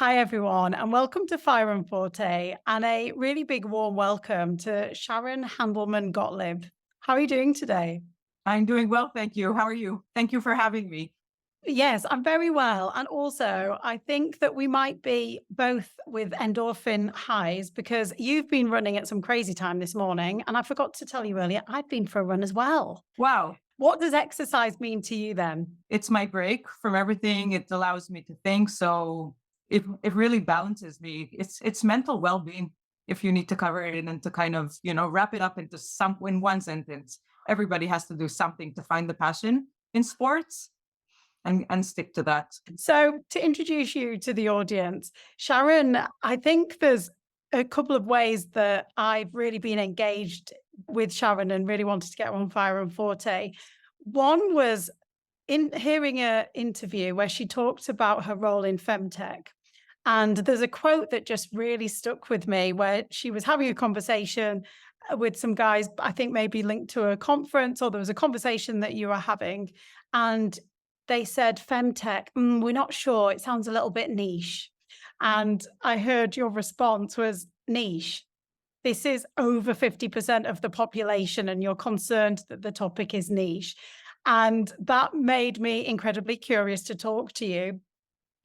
Hi, everyone, and welcome to Fire and Forte, and a really big warm welcome to Sharon Handelman-Gotlib. How are you doing today? I'm doing well, thank you. How are you? Thank you for having me. Yes, I'm very well. And also, I think that we might be both with endorphin highs because you've been running at some crazy time this morning. And I forgot to tell you earlier, I've been for a run as well. Wow, What does exercise mean to you then? it's my break from everything. It allows me to think, so it really balances me. It's mental well-being if you need to cover it and to kind of, wrap it up into some in one sentence. Everybody has to do something to find the passion in sports and stick to that. So, to introduce you to the audience, Sharon, I think there's a couple of ways that I've really been engaged with Sharon and really wanted to get her on Fire and Forte. One was in hearing an interview where she talked about her role in FemTech. And there's a quote that just really stuck with me where she was having a conversation with some guys, I think maybe linked to a conference, or there was a conversation that you were having. And they said, Femtech, we're not sure. It sounds a little bit niche. And I heard your response was niche. This is over 50% of the population, and you're concerned that the topic is niche. And that made me incredibly curious to talk to you.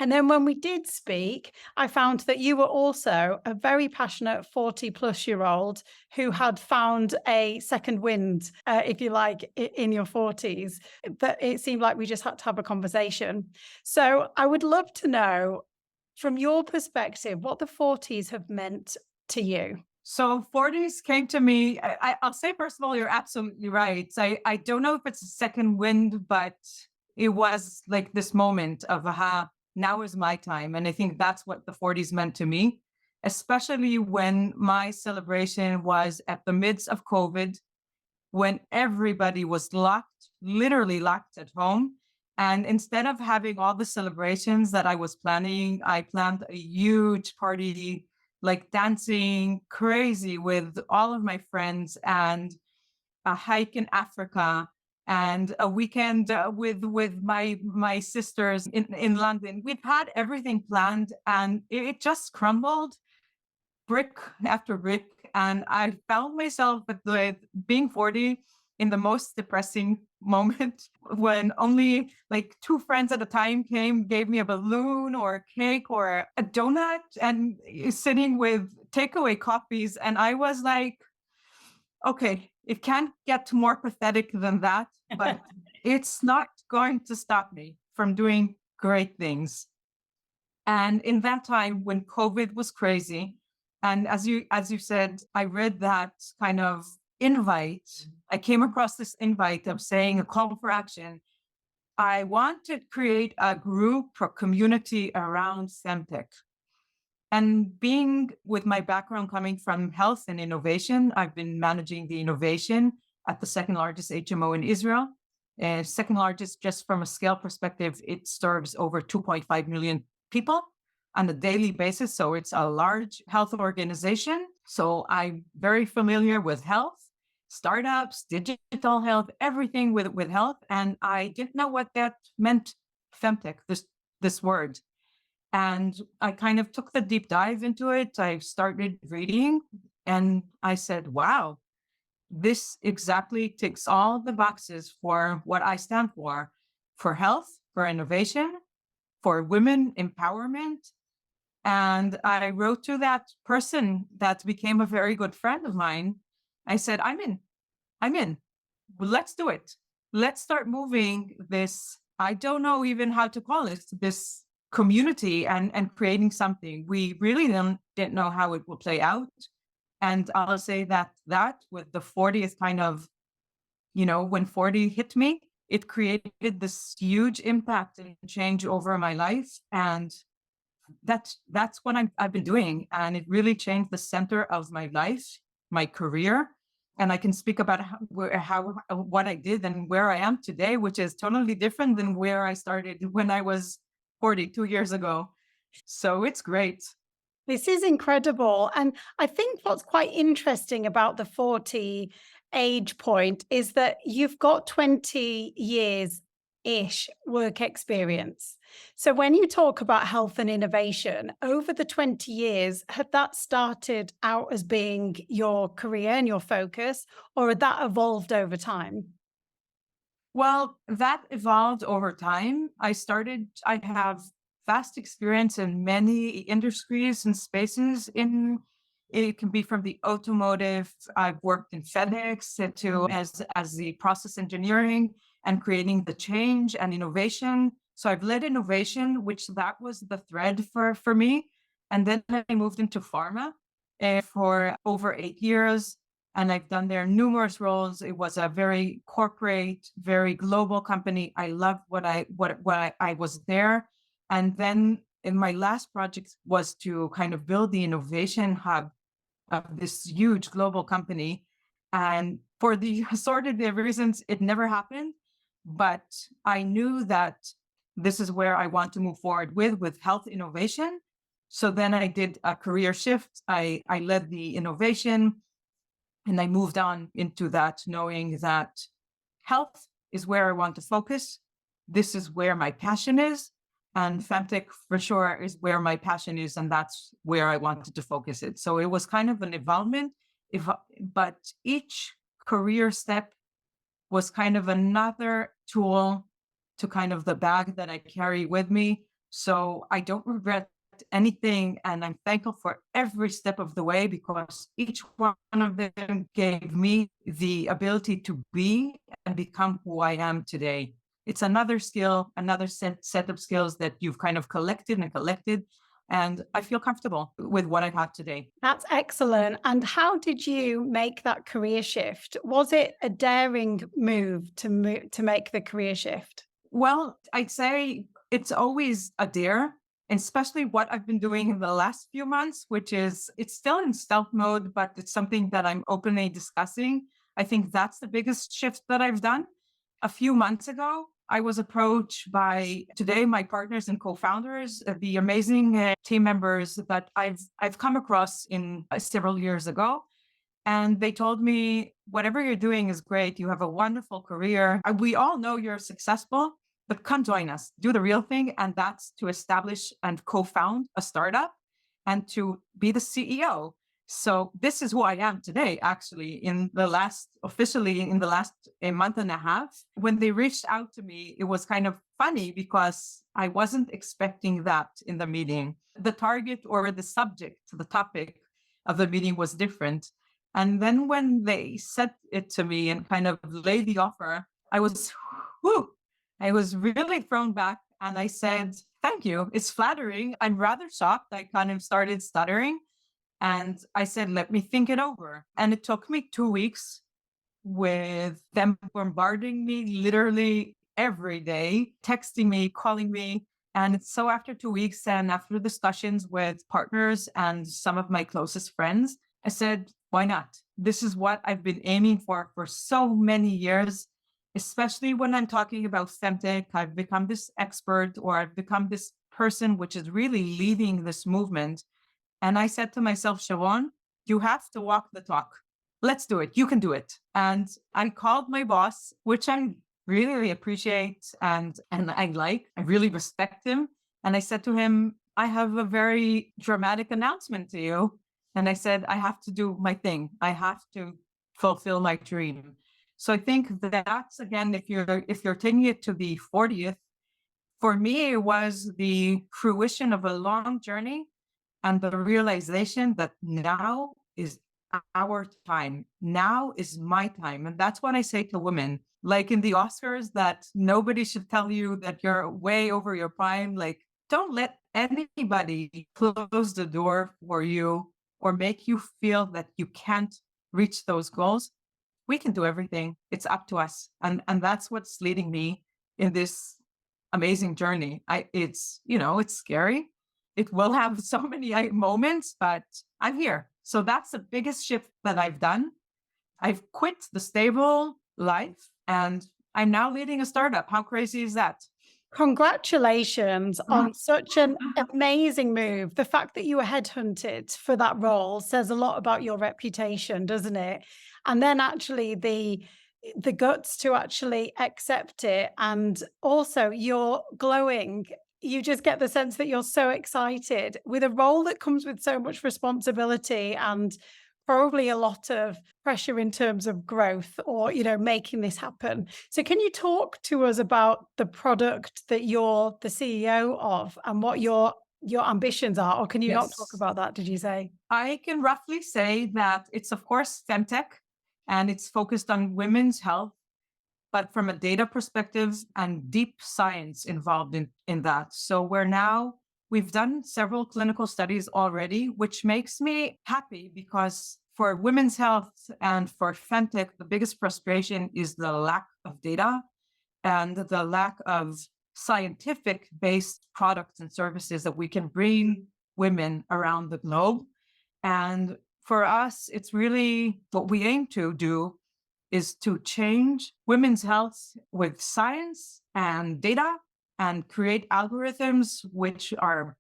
And then when we did speak, I found that you were also a very passionate 40-plus-year-old who had found a second wind, if you like, in your 40s. That it seemed like we just had to have a conversation. So I would love to know, from your perspective, what the 40s have meant to you. So 40s came to me. I'll say, first of all, you're absolutely right. I don't know if it's a second wind, but it was like this moment of, aha, now is my time. And I think that's what the 40s meant to me, especially when my celebration was at the midst of COVID, when everybody was locked, literally locked at home. And instead of having all the celebrations that I was planning, I planned a huge party, like dancing crazy with all of my friends, and a hike in Africa, and a weekend with my sisters in London. We'd had everything planned, and it just crumbled brick after brick. And I found myself with being 40 in the most depressing moment when only like two friends at a time gave me a balloon or a cake or a donut, and sitting with takeaway coffees. And I was like, okay, it can't get more pathetic than that, but it's not going to stop me from doing great things. And in that time when COVID was crazy, and as you said, I read that kind of invite. I came across this invite of saying a call for action. I want to create a group or community around FemTech. And being with my background coming from health and innovation, I've been managing the innovation at the second largest HMO in Israel. Second largest, just from a scale perspective, it serves over 2.5 million people on a daily basis. So it's a large health organization. So I'm very familiar with health, startups, digital health, everything with health. And I didn't know what that meant, FemTech, this word. And I kind of took the deep dive into it. I started reading, and I said, wow, this exactly ticks all the boxes for what I stand for health, for innovation, for women empowerment. And I wrote to that person that became a very good friend of mine. I said, I'm in. Let's do it. Let's start moving this. I don't know even how to call it, this community, and creating something. We really didn't know how it would play out. And I'll say that with the 40th kind of, when 40 hit me, it created this huge impact and change over my life. And that's what I've been doing. And it really changed the center of my life, my career. And I can speak about how what I did and where I am today, which is totally different than where I started when I was 42 years ago. So it's great. This is incredible. And I think what's quite interesting about the 40 age point is that you've got 20 years ish work experience. So, when you talk about health and innovation, over the 20 years, had that started out as being your career and your focus, or had that evolved over time? Well, that evolved over time. I have vast experience in many industries and spaces in it can be from the automotive. I've worked in FedEx to as the process engineering and creating the change and innovation. So I've led innovation, which that was the thread for me. And then I moved into pharma for over 8 years and I've done there numerous roles. It was a very corporate, very global company. I loved what I was there. And then in my last project was to kind of build the innovation hub of this huge global company. And for the assorted reasons, it never happened. But I knew that this is where I want to move forward with health innovation. So then I did a career shift. I led the innovation and I moved on into that, knowing that health is where I want to focus. This is where my passion is. And FemTech for sure is where my passion is. And that's where I wanted to focus it. So it was kind of an involvement, but each career step was kind of another tool to kind of the bag that I carry with me. So I don't regret anything. And I'm thankful for every step of the way because each one of them gave me the ability to be and become who I am today. It's another skill, another set of skills that you've kind of collected and collected. And I feel comfortable with what I have today. That's excellent. And how did you make that career shift? Was it a daring move to make the career shift? Well, I'd say it's always a dare, and especially what I've been doing in the last few months, which is it's still in stealth mode, but it's something that I'm openly discussing. I think that's the biggest shift that I've done. A few months ago, I was approached by today my partners and co-founders, the amazing team members that I've come across in several years ago. And they told me, whatever you're doing is great. You have a wonderful career. We all know you're successful, but come join us, do the real thing. And that's to establish and co-found a startup and to be the CEO. So this is who I am today, actually, officially in the last a month and a half. When they reached out to me, it was kind of funny because I wasn't expecting that in the meeting. The target or the subject, the topic of the meeting was different. And then when they said it to me and kind of laid the offer, I was really thrown back. And I said, thank you. It's flattering. I'm rather shocked. I kind of started stuttering. And I said, let me think it over. And it took me 2 weeks with them bombarding me literally every day, texting me, calling me. And so after 2 weeks and after discussions with partners and some of my closest friends, I said, why not? This is what I've been aiming for so many years, especially when I'm talking about FemTech. I've become this expert or I've become this person which is really leading this movement. And I said to myself, Sharon, you have to walk the talk. Let's do it. You can do it. And I called my boss, which I really appreciate and I really respect him. And I said to him, I have a very dramatic announcement to you. And I said, I have to do my thing. I have to fulfill my dream. So I think that's, again, if you're taking it to the 40th, for me, it was the fruition of a long journey and the realization that now is our time. Now is my time. And that's what I say to women, like in the Oscars, that nobody should tell you that you're way over your prime. Like, don't let anybody close the door for you or make you feel that you can't reach those goals. We can do everything. It's up to us. And that's what's leading me in this amazing journey. It's scary. It will have so many moments, but I'm here. So that's the biggest shift that I've done. I've quit the stable life and I'm now leading a startup. How crazy is that? Congratulations on such an amazing move. The fact that you were headhunted for that role says a lot about your reputation, doesn't it? And then actually the the guts to actually accept it. And also, you're glowing. You just get the sense that you're so excited with a role that comes with so much responsibility and probably a lot of pressure in terms of growth or, making this happen. So can you talk to us about the product that you're the CEO of and what your ambitions are? Or can you not talk Yes. about that, did you say? I can roughly say that it's, of course, FemTech, and it's focused on women's health, but from a data perspective and deep science involved in that. So we've done several clinical studies already, which makes me happy because for women's health and for FemTech, the biggest frustration is the lack of data and the lack of scientific based products and services that we can bring women around the globe. And for us, it's really what we aim to do is to change women's health with science and data and create algorithms which are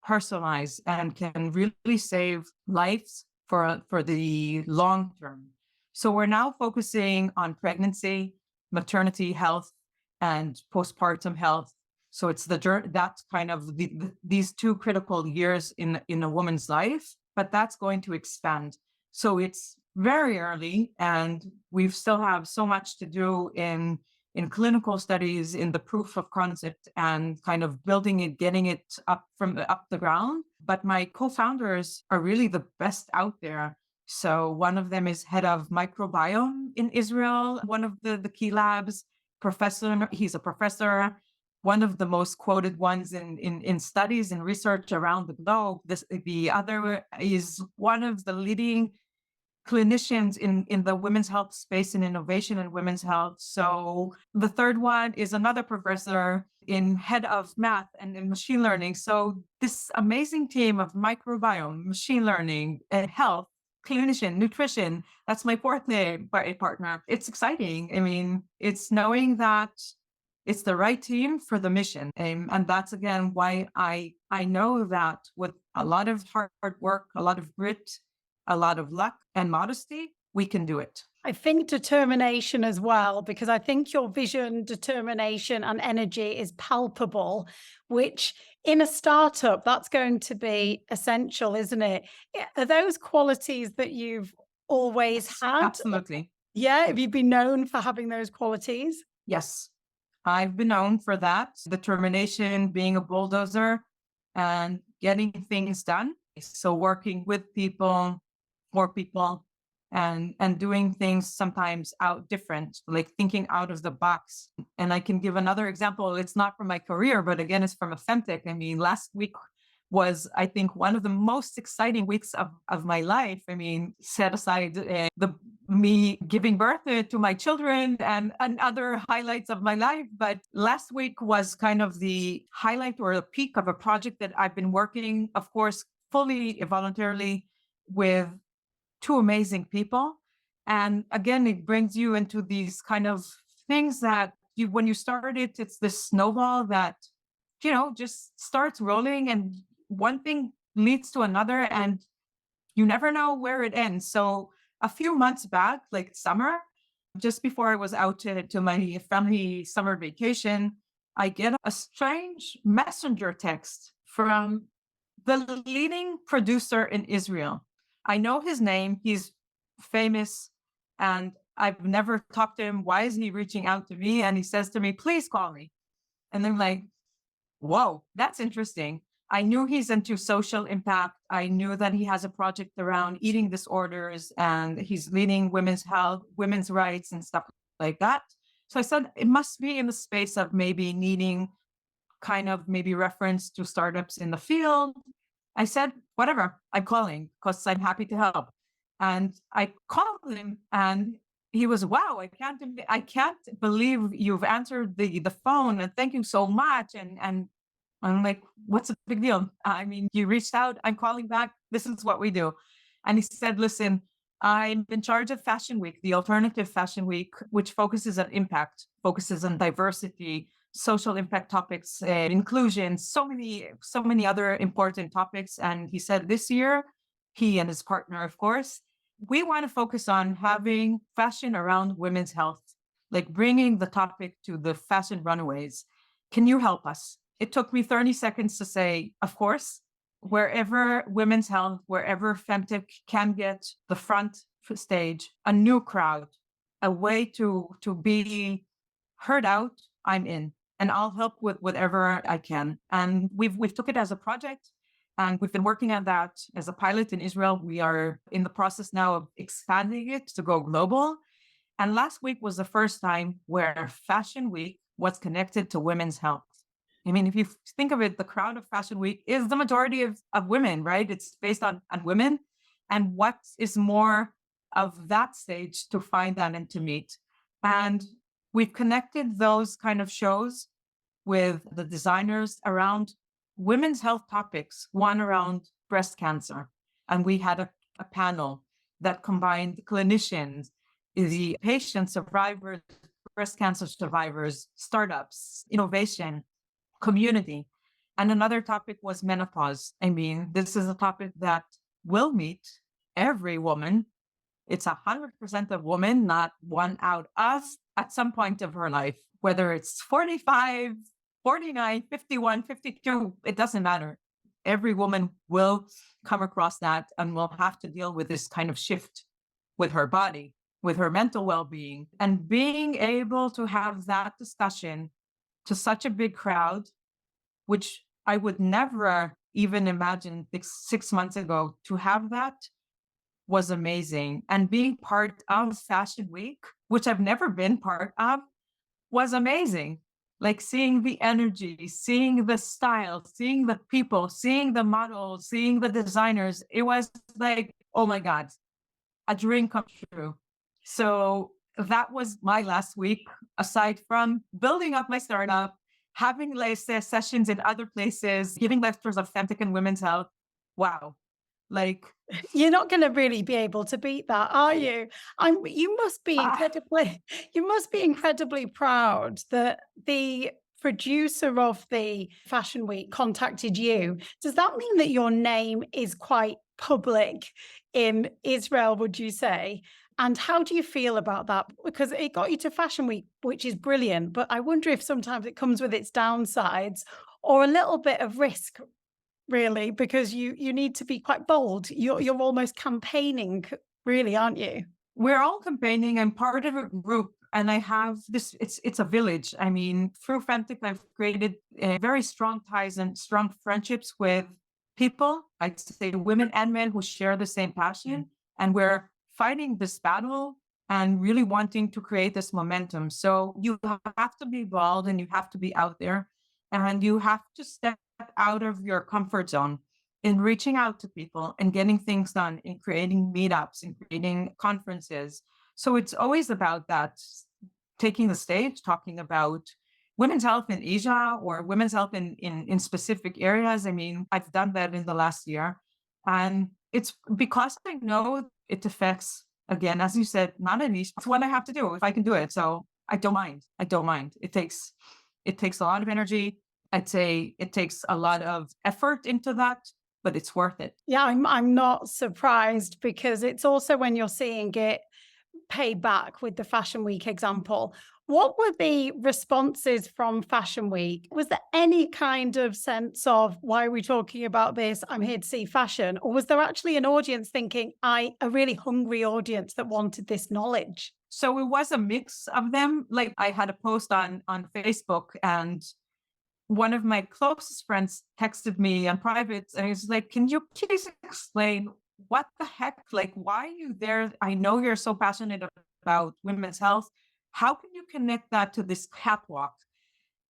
personalized and can really save lives for the long term. So we're now focusing on pregnancy, maternity health, and postpartum health. So it's that's kind of these two critical years in a woman's life, but that's going to expand. So it's very early, and we still have so much to do in clinical studies, in the proof of concept, and kind of building it, getting it up the ground. But my co-founders are really the best out there. So one of them is head of microbiome in Israel, one of the key labs, professor. He's a professor, one of the most quoted ones in studies and research around the globe. The other is one of the leading clinicians in the women's health space and innovation in women's health. So the third one is another professor in head of math and in machine learning. So this amazing team of microbiome, machine learning, and health, clinician, nutrition, that's my Forte partner. It's exciting. I mean, it's knowing that it's the right team for the mission. And that's again why I know that with a lot of hard work, a lot of grit, a lot of luck and modesty, we can do it. I think determination as well, because I think your vision, determination, and energy is palpable, which in a startup, that's going to be essential, isn't it? Are those qualities that you've always Yes, had? absolutely. Yeah. Have you been known for having those qualities? Yes, I've been known for that. Determination, being a bulldozer, and getting things done. So working with people, for people, and doing things sometimes out different, like thinking out of the box. And I can give another example. It's not from my career, but again, it's from a FemTech. I mean, last week was, I think, one of the most exciting weeks of my life. I mean, set aside the me giving birth to my children and other highlights of my life. But last week was kind of the highlight or the peak of a project that I've been working, of course, fully voluntarily with two amazing people. And again, it brings you into these kind of things that when you start it, it's this snowball that, just starts rolling, and one thing leads to another, and you never know where it ends. So a few months back, like summer, just before I was out to my family summer vacation, I get a strange messenger text from the leading producer in Israel. I know his name, he's famous, and I've never talked to him. Why is he reaching out to me? And he says to me, please call me. And I'm like, whoa, that's interesting. I knew he's into social impact. I knew that he has a project around eating disorders, and he's leading women's health, women's rights, and stuff like that. So I said, it must be in the space of maybe needing kind of maybe reference to startups in the field. I said, whatever, I'm calling because I'm happy to help. And I called him, and he was, wow, I can't believe you've answered the phone, and thank you so much. And I'm like, what's the big deal? I mean, you reached out, I'm calling back. This is what we do. And he said, listen, I'm in charge of Fashion Week, the alternative Fashion Week, which focuses on impact, focuses on diversity, social impact topics, inclusion, so many other important topics. And he said this year, he and his partner, of course, we want to focus on having fashion around women's health, like bringing the topic to the fashion runaways. Can you help us? It took me 30 seconds to say, of course, wherever women's health, wherever FemTech can get the front stage, a new crowd, a way to be heard out, I'm in. And I'll help with whatever I can. And we've took it as a project. And we've been working on that as a pilot in Israel. We are in the process now of expanding it to go global. And last week was the first time where Fashion Week was connected to women's health. I mean, if you think of it, the crowd of Fashion Week is the majority of women, right? It's based on women. And what is more of that stage to find that and to meet? And we've connected those kind of shows with the designers around women's health topics, one around breast cancer. And we had a panel that combined clinicians, the patient survivors, breast cancer survivors, startups, innovation, community. And another topic was menopause. I mean, this is a topic that will meet every woman. It's 100% of women, not one out of, at some point of her life, whether it's 45, 49, 51, 52, it doesn't matter. Every woman will come across that and will have to deal with this kind of shift with her body, with her mental well-being. And being able to have that discussion to such a big crowd, which I would never even imagine 6 months ago, to have that was amazing. And being part of Fashion Week, which I've never been part of, was amazing. Like seeing the energy, seeing the style, seeing the people, seeing the models, seeing the designers. It was like, oh my God, a dream come true. So that was my last week, aside from building up my startup, having sessions in other places, giving lectures of FemTech and women's health. Wow. Like, You're not going to really be able to beat that, are you? You must be you must be incredibly proud that the producer of the Fashion Week contacted you. Does that mean that your name is quite public in Israel, would you say? And how do you feel about that? Because it got you to Fashion Week, which is brilliant, but I wonder if sometimes it comes with its downsides or a little bit of risk, really, because you need to be quite bold. You're almost campaigning, really, aren't you? we're all campaigning. I'm part of a group and I have this, it's a village. I mean, through FemTech, I've created very strong ties and strong friendships with people, I'd say women and men who share the same passion. And we're fighting this battle and really wanting to create this momentum. So you have to be bold and you have to be out there and you have to step out of your comfort zone in reaching out to people and getting things done, in creating meetups, in creating conferences. So it's always about that, taking the stage, talking about women's health in Asia or women's health in specific areas. I mean, I've done that in the last year. And it's because I know it affects, again, as you said, not a niche. It's what I have to do if I can do it. So I don't mind. I don't mind. It takes a lot of energy. I'd say it takes a lot of effort into that, but it's worth it. Yeah, I'm not surprised, because it's also when you're seeing it paid back with the Fashion Week example. What were the responses from Fashion Week? Was there any kind of sense of, why are we talking about this? I'm here to see fashion. Or was there actually an audience thinking, a really hungry audience that wanted this knowledge? So it was a mix of them. Like I had a post on Facebook and one of my closest friends texted me on private and he's like, can you please explain what the heck? Like, why are you there? I know you're so passionate about women's health. How can you connect that to this catwalk?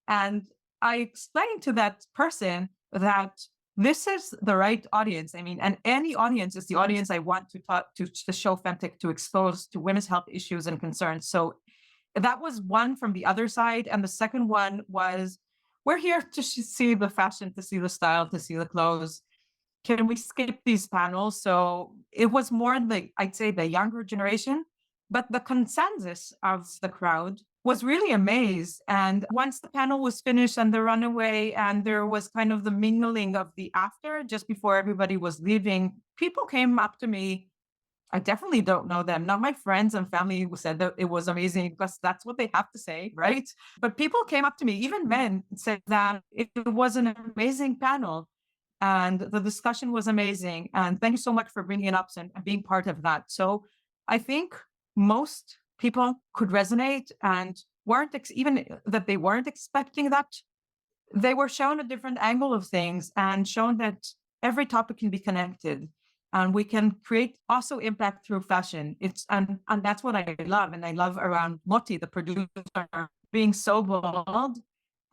And I explained to that person that this is the right audience. I mean, and any audience is the audience I want to talk to show FemTech, to expose to women's health issues and concerns. So that was one from the other side. And the second one was, we're here to see the fashion, to see the style, to see the clothes. Can we skip these panels? So it was more like, I'd say, the younger generation, but the consensus of the crowd was really amazed. And once the panel was finished and the runaway, and there was kind of the mingling of the after, just before everybody was leaving, people came up to me. I definitely don't know them. Not my friends and family who said that it was amazing because that's what they have to say, right? But people came up to me, even men, said that it was an amazing panel and the discussion was amazing. And thank you so much for bringing it up and being part of that. So I think most people could resonate and even that they weren't expecting that. They were shown a different angle of things and shown that every topic can be connected and we can create also impact through fashion. And that's what I love. And I love around Moti, the producer, being so bold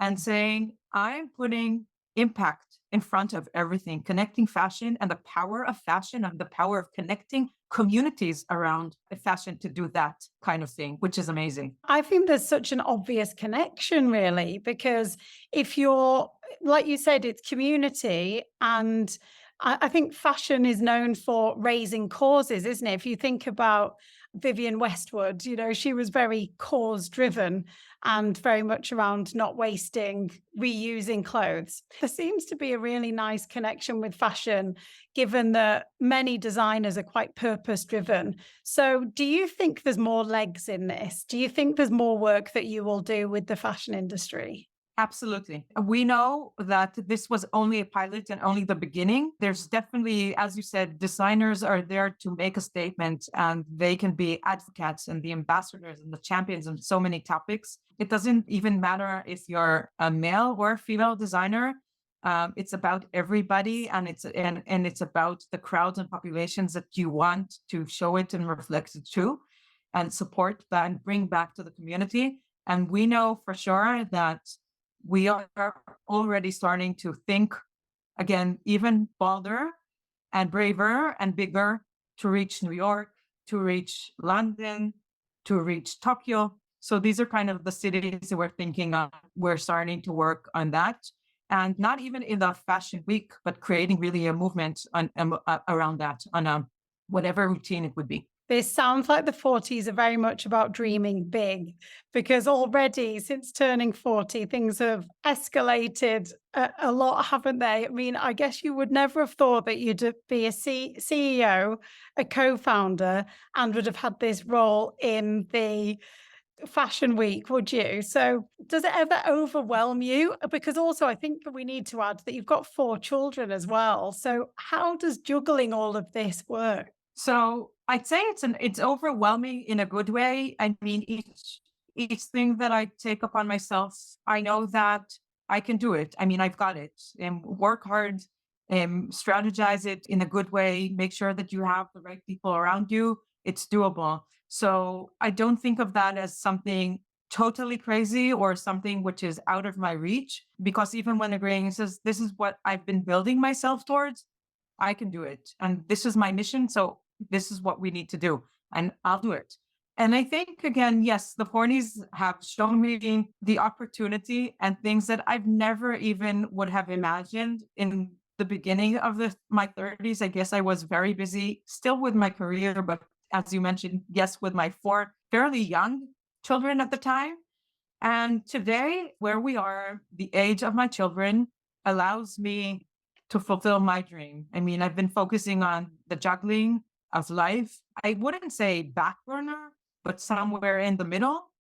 and saying, I'm putting impact in front of everything, connecting fashion and the power of fashion and the power of connecting communities around fashion to do that kind of thing, which is amazing. I think there's such an obvious connection, really, because if you're, like you said, it's community. And I think fashion is known for raising causes, isn't it? If you think about Vivienne Westwood, she was very cause driven and very much around not wasting, reusing clothes. There seems to be a really nice connection with fashion, given that many designers are quite purpose driven. So do you think there's more legs in this? Do you think there's more work that you will do with the fashion industry? Absolutely. We know that this was only a pilot and only the beginning. There's definitely, as you said, designers are there to make a statement and they can be advocates and the ambassadors and the champions on so many topics. It doesn't even matter if you're a male or a female designer. It's about everybody and it's about the crowds and populations that you want to show it and reflect it to and support that and bring back to the community. And we know for sure that we are already starting to think again, even bolder and braver and bigger to reach New York, to reach London, to reach Tokyo. So these are kind of the cities that we're thinking of. We're starting to work on that. And not even in the fashion week, but creating really a movement around that on whatever routine it would be. This sounds like the 40s are very much about dreaming big, because already since turning 40, things have escalated a lot, haven't they? I mean, I guess you would never have thought that you'd be a CEO, a co-founder, and would have had this role in the fashion week, would you? So does it ever overwhelm you? Because also I think we need to add that you've got 4 children as well. So how does juggling all of this work? So I'd say it's overwhelming in a good way. I mean, each thing that I take upon myself, I know that I can do it. I mean, I've got it. And work hard, strategize it in a good way. Make sure that you have the right people around you. It's doable. So I don't think of that as something totally crazy or something which is out of my reach. Because even when agreeing says this is what I've been building myself towards, I can do it. And this is my mission. So this is what we need to do. And I'll do it. And I think, again, yes, the 40s have shown me the opportunity and things that I've never even would have imagined in the beginning of my 30s. I guess I was very busy still with my career, but as you mentioned, yes, with my 4 fairly young children at the time. And today, where we are, the age of my children allows me to fulfill my dream. I mean, I've been focusing on the juggling of life. I wouldn't say back burner, but somewhere in the middle.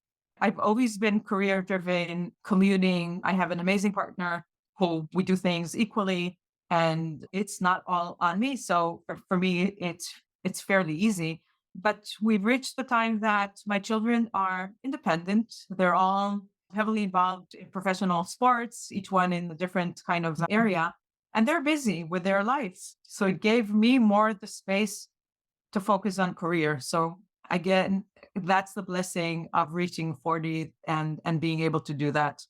I've always been career driven, commuting. I have an amazing partner who we do things equally, and it's not all on me. So for me, it's fairly easy. But we've reached the time that my children are independent. They're all heavily involved in professional sports, each one in a different kind of area, and they're busy with their lives. So it gave me more the space to focus on career. So again, that's the blessing of reaching 40 and being able to do that.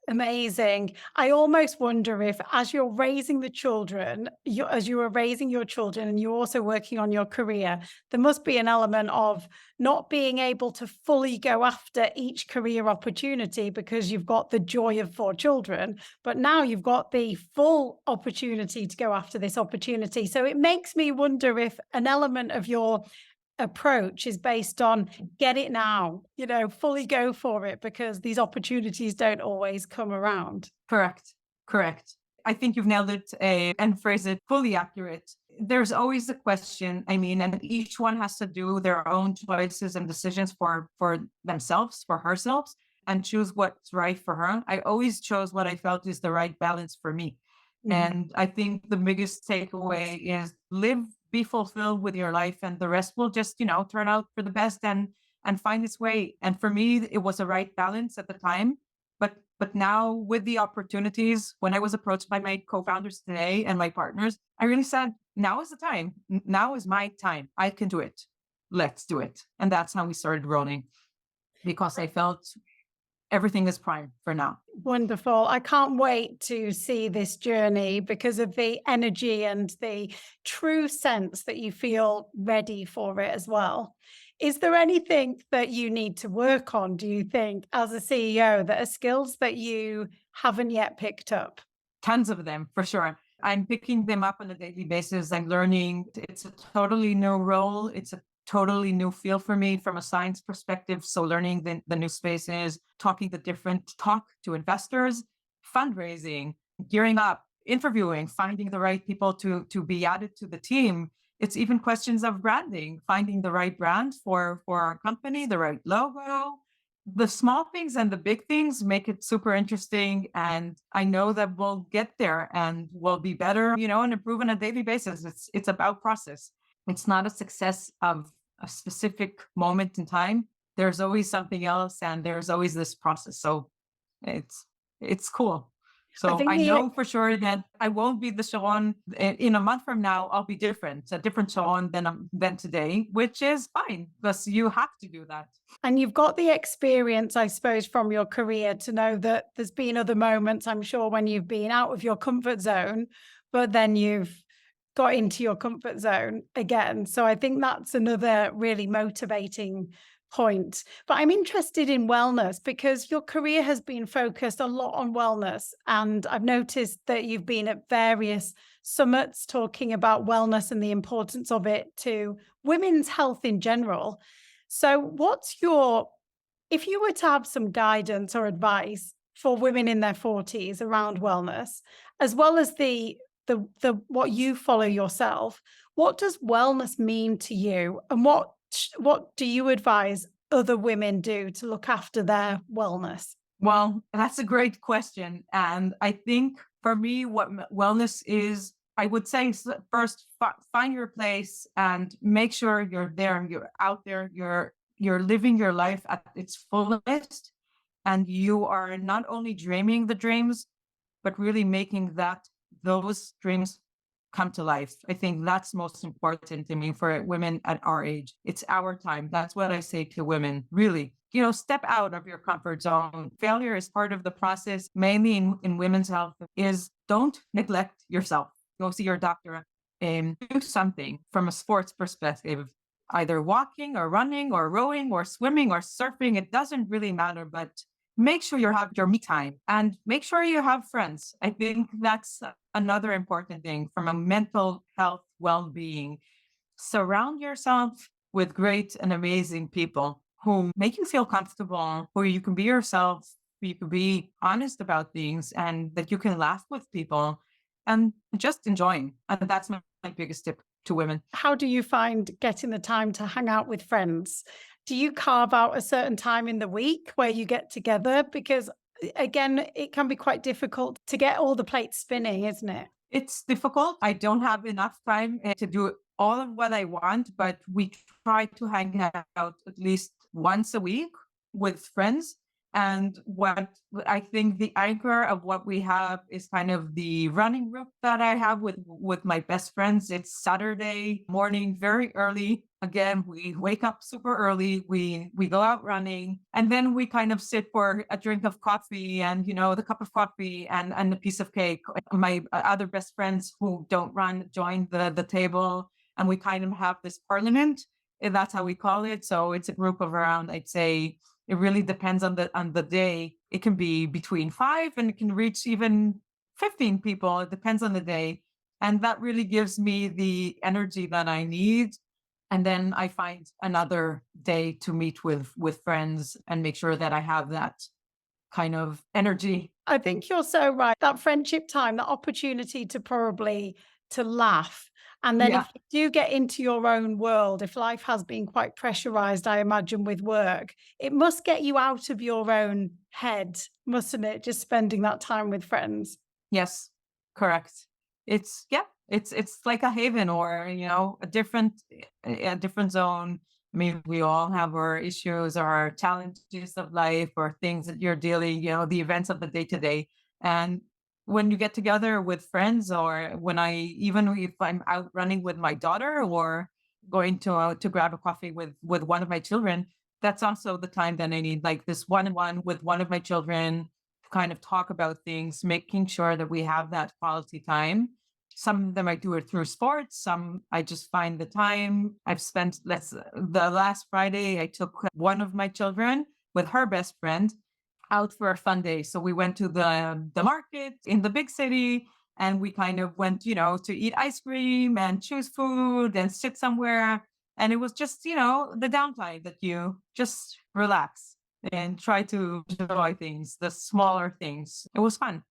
Amazing. I almost wonder if, as you're raising the children, as you are raising your children and you're also working on your career, there must be an element of not being able to fully go after each career opportunity because you've got the joy of 4 children, but now you've got the full opportunity to go after this opportunity. So it makes me wonder if an element of your approach is based on get it now, fully go for it, because these opportunities don't always come around. Correct. I think you've nailed it and phrased it fully accurate. there's always the question. I mean, and each one has to do their own choices and decisions for themselves, for herself, and choose what's right for her. I always chose what I felt is the right balance for me. Mhm. And I think the biggest takeaway is live, be fulfilled with your life, and the rest will just, turn out for the best and find its way. And for me, it was a right balance at the time. But now with the opportunities, when I was approached by my co-founders today and my partners, I really said, now is the time. Now is my time. I can do it. Let's do it. And that's how we started rolling, because I felt everything is prime for now. Wonderful. I can't wait to see this journey because of the energy and the true sense that you feel ready for it as well. Is there anything that you need to work on, do you think, as a CEO, that are skills that you haven't yet picked up? Tons of them, for sure. I'm picking them up on a daily basis. I'm learning. It's a totally new role. It's a totally new field for me from a science perspective. So learning the new spaces, talk to investors, fundraising, gearing up, interviewing, finding the right people to be added to the team. It's even questions of branding, finding the right brand for our company, the right logo. The small things and the big things make it super interesting. And I know that we'll get there and we'll be better, and improve on a daily basis. It's about process. It's not a success of a specific moment in time. There's always something else, and there's always this process. So it's cool. I So think I the know for sure that I won't be the Sharon in a month from now. I'll be different, a different Sharon than today, which is fine because you have to do that. And you've got the experience, I suppose, from your career to know that there's been other moments, I'm sure, when you've been out of your comfort zone, but then you've got into your comfort zone again. So I think that's another really motivating point. But I'm interested in wellness because your career has been focused a lot on wellness. And I've noticed that you've been at various summits talking about wellness and the importance of it to women's health in general. So, if you were to have some guidance or advice for women in their 40s around wellness, as well as the what you follow yourself, what does wellness mean to you, and what do you advise other women do to look after their wellness? Well, that's a great question. And I think for me, what wellness is, I would say first, find your place and make sure you're there, you're out there, you're living your life at its fullest. And you are not only dreaming the dreams, but really making those dreams come to life. I think that's most important to me for women at our age. It's our time. That's what I say to women. Really, step out of your comfort zone. Failure is part of the process, mainly in women's health, is don't neglect yourself. Go see your doctor and do something from a sports perspective, either walking or running or rowing or swimming or surfing. It doesn't really matter, but make sure you have your me time and make sure you have friends. I think that's another important thing from a mental health well-being. Surround yourself with great and amazing people who make you feel comfortable, where you can be yourself, where you can be honest about things, and that you can laugh with people and just enjoying. And that's my biggest tip to women. How do you find getting the time to hang out with friends? Do you carve out a certain time in the week where you get together? Because again, it can be quite difficult to get all the plates spinning, isn't it? It's difficult. I don't have enough time to do all of what I want, but we try to hang out at least once a week with friends. And what I think the anchor of what we have is kind of the running group that I have with my best friends. It's Saturday morning, very early. Again, we wake up super early. We go out running, and then we kind of sit for a drink of coffee and the cup of coffee and a piece of cake. My other best friends who don't run join the table, and we kind of have this parliament. And that's how we call it. So it's a group of around, I'd say, it really depends on the day. It can be between 5 and it can reach even 15 people. It depends on the day. And that really gives me the energy that I need. And then I find another day to meet with friends and make sure that I have that kind of energy. I think you're so right. That friendship time, that opportunity to probably to laugh And then Yeah. if you do get into your own world, if life has been quite pressurized, I imagine, with work, it must get you out of your own head, mustn't it? Just spending that time with friends. Yes, correct. It's like a haven or, a different zone. I mean, we all have our issues or our challenges of life or things that you're dealing, the events of the day to day. And when you get together with friends or when even if I'm out running with my daughter or going to grab a coffee with one of my children, that's also the time that I need like this one-on-one with one of my children, kind of talk about things, making sure that we have that quality time. Some of them I do it through sports. Some I just find the time. I've spent the last Friday, I took one of my children with her best friend out for a fun day. So we went to the market in the big city and we kind of went, to eat ice cream and choose food and sit somewhere. And it was just, the downtime that you just relax and try to enjoy things, the smaller things. It was fun.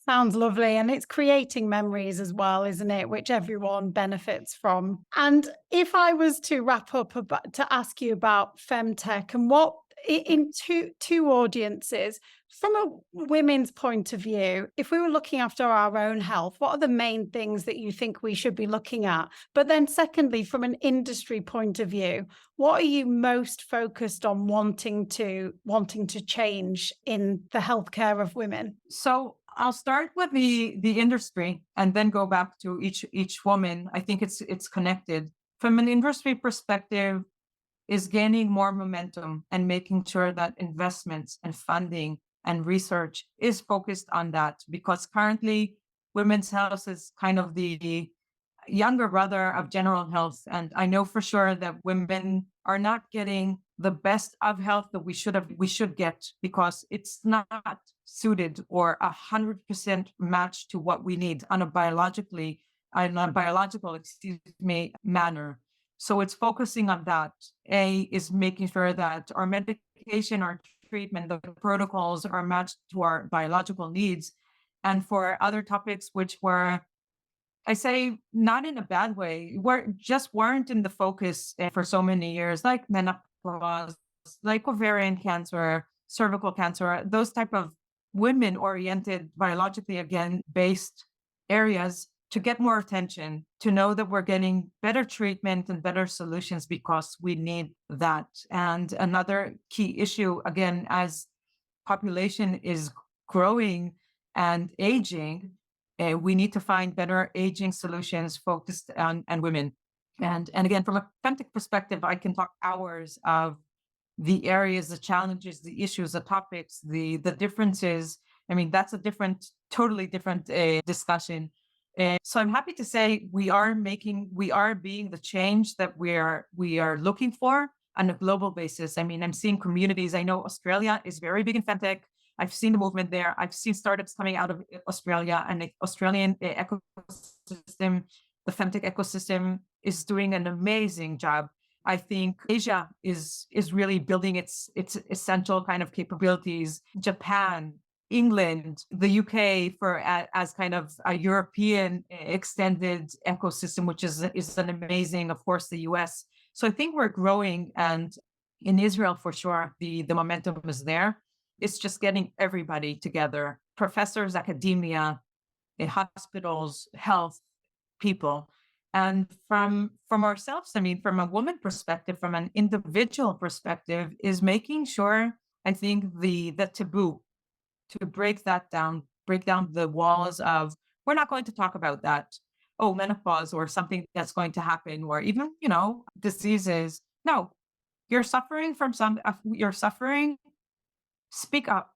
Sounds lovely. And it's creating memories as well, isn't it? Which everyone benefits from. And if I was to wrap up to ask you about FemTech and what in two audiences, from a women's point of view, if we were looking after our own health, what are the main things that you think we should be looking at? But then secondly, from an industry point of view, what are you most focused on wanting to change in the healthcare of women? So I'll start with the industry and then go back to each woman. I think it's connected. From an industry perspective, is gaining more momentum and making sure that investments and funding and research is focused on that because currently women's health is kind of the younger brother of general health. And I know for sure that women are not getting the best of health that we should get because it's not suited or 100% matched to what we need on a biological, excuse me, manner. So it's focusing on that. A is making sure that our medication, our treatment, the protocols are matched to our biological needs. And for other topics which were, I say not in a bad way, weren't in the focus for so many years, like menopause, like ovarian cancer, cervical cancer, those type of women-oriented, biologically again based areas to get more attention, to know that we're getting better treatment and better solutions because we need that. And another key issue, again, as population is growing and aging, we need to find better aging solutions focused on women. And again, from a femtech perspective, I can talk hours of the areas, the challenges, the issues, the topics, the differences. I mean, that's totally different discussion. So I'm happy to say we are being the change that we are looking for on a global basis. I mean, I'm seeing communities. I know Australia is very big in femtech. I've seen the movement there. I've seen startups coming out of Australia and the Australian ecosystem. The femtech ecosystem is doing an amazing job. I think Asia is really building its essential kind of capabilities. Japan, England, the UK as kind of a European extended ecosystem, which is an amazing, of course, the US. So I think we're growing, and in Israel for sure, the momentum is there. It's just getting everybody together, professors, academia, hospitals, health, people. And from ourselves, I mean, from a woman perspective, from an individual perspective, is making sure, I think, the taboo, to break down the walls of, we're not going to talk about that. Oh, menopause or something that's going to happen, or even, diseases. No, you're suffering from you're suffering, speak up.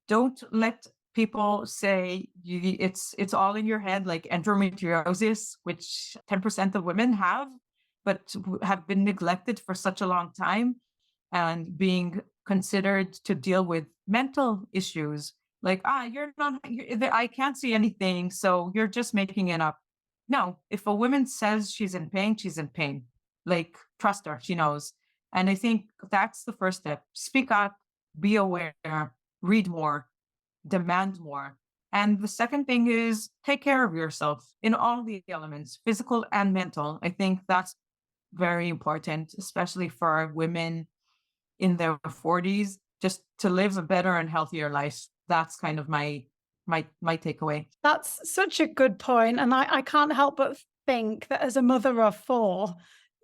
Don't let people say it's all in your head, like endometriosis, which 10% of women have, but have been neglected for such a long time and being considered to deal with mental issues. Like, I can't see anything, so you're just making it up. No, if a woman says she's in pain, she's in pain. Like, trust her, she knows. And I think that's the first step. Speak up, be aware, read more, demand more. And the second thing is take care of yourself in all the elements, physical and mental. I think that's very important, especially for women in their 40s, just to live a better and healthier life. That's kind of my takeaway. That's such a good point, and I can't help but think that as a mother of 4,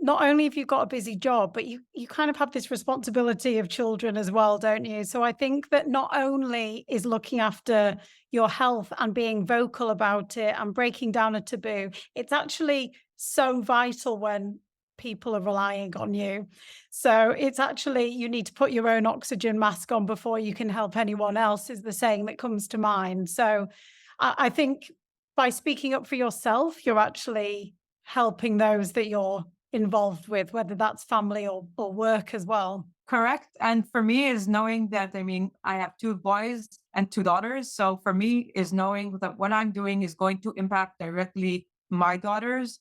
not only have you got a busy job, but you kind of have this responsibility of children as well, don't you? So I think that not only is looking after your health and being vocal about it and breaking down a taboo, it's actually so vital when people are relying on you. So it's actually you need to put your own oxygen mask on before you can help anyone else, is the saying that comes to mind. So I think by speaking up for yourself, you're actually helping those that you're involved with, whether that's family or work as well. Correct. And for me is knowing that, I mean, I have 2 boys and 2 daughters. So for me is knowing that what I'm doing is going to impact directly my daughters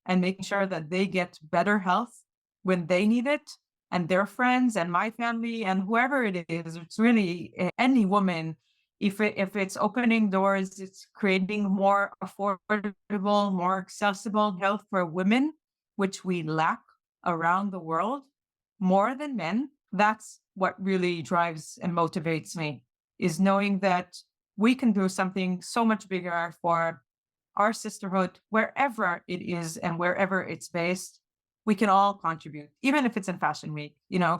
and making sure that they get better health when they need it, and their friends and my family and whoever it is. It's really any woman. If it's opening doors, it's creating more affordable, more accessible health for women, which we lack around the world more than men. That's what really drives and motivates me, is knowing that we can do something so much bigger for our sisterhood, wherever it is and wherever it's based. We can all contribute, even if it's in Fashion Week,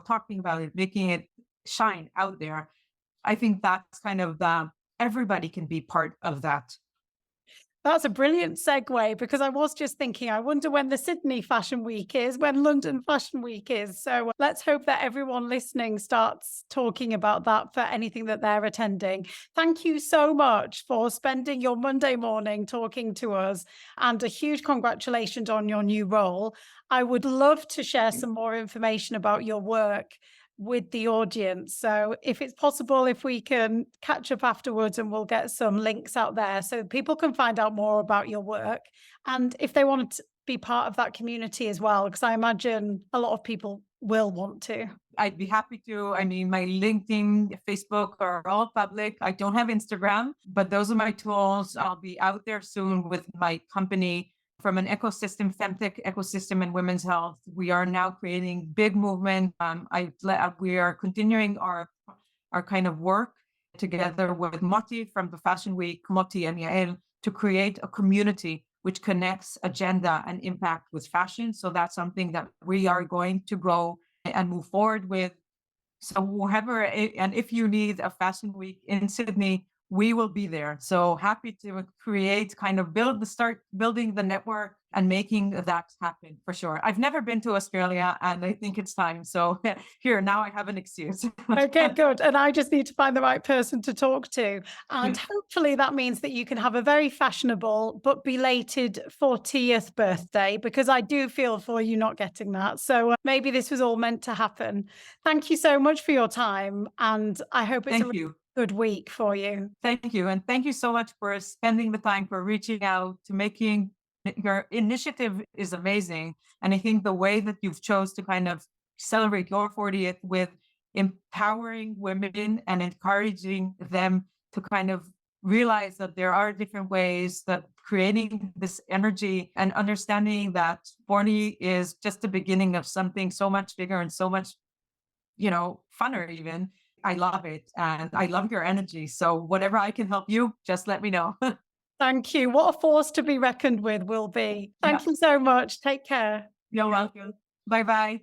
talking about it, making it shine out there. I think that's kind of everybody can be part of that. That's a brilliant segue because I was just thinking, I wonder when the Sydney Fashion Week is, when London Fashion Week is. So let's hope that everyone listening starts talking about that for anything that they're attending. Thank you so much for spending your Monday morning talking to us, and a huge congratulations on your new role. I would love to share some more information about your work with the audience. So if it's possible, if we can catch up afterwards and we'll get some links out there so people can find out more about your work. And if they want to be part of that community as well, because I imagine a lot of people will want to. I'd be happy to. I mean, my LinkedIn, Facebook are all public. I don't have Instagram, but those are my tools. I'll be out there soon with my company from an ecosystem, FemTech ecosystem in women's health. We are now creating big movement. We are continuing our kind of work together with Moti from the Fashion Week, Moti and Yael, to create a community which connects agenda and impact with fashion. So that's something that we are going to grow and move forward with. So whoever, and if you need a Fashion Week in Sydney, we will be there. So happy to start building the network and making that happen for sure. I've never been to Australia and I think it's time. So here, now I have an excuse. Okay, good. And I just need to find the right person to talk to. And hopefully that means that you can have a very fashionable but belated 40th birthday, because I do feel for you not getting that. So maybe this was all meant to happen. Thank you so much for your time. And I hope it's Thank you. good week for you. Thank you. And thank you so much for spending the time, for reaching out, to making your initiative is amazing. And I think the way that you've chose to kind of celebrate your 40th with empowering women and encouraging them to kind of realize that there are different ways, that creating this energy and understanding that 40 is just the beginning of something so much bigger and so much, funner even. I love it. And I love your energy. So whatever I can help you, just let me know. Thank you. What a force to be reckoned with will be. Thank Yeah. you so much. Take care. You're welcome. Bye-bye.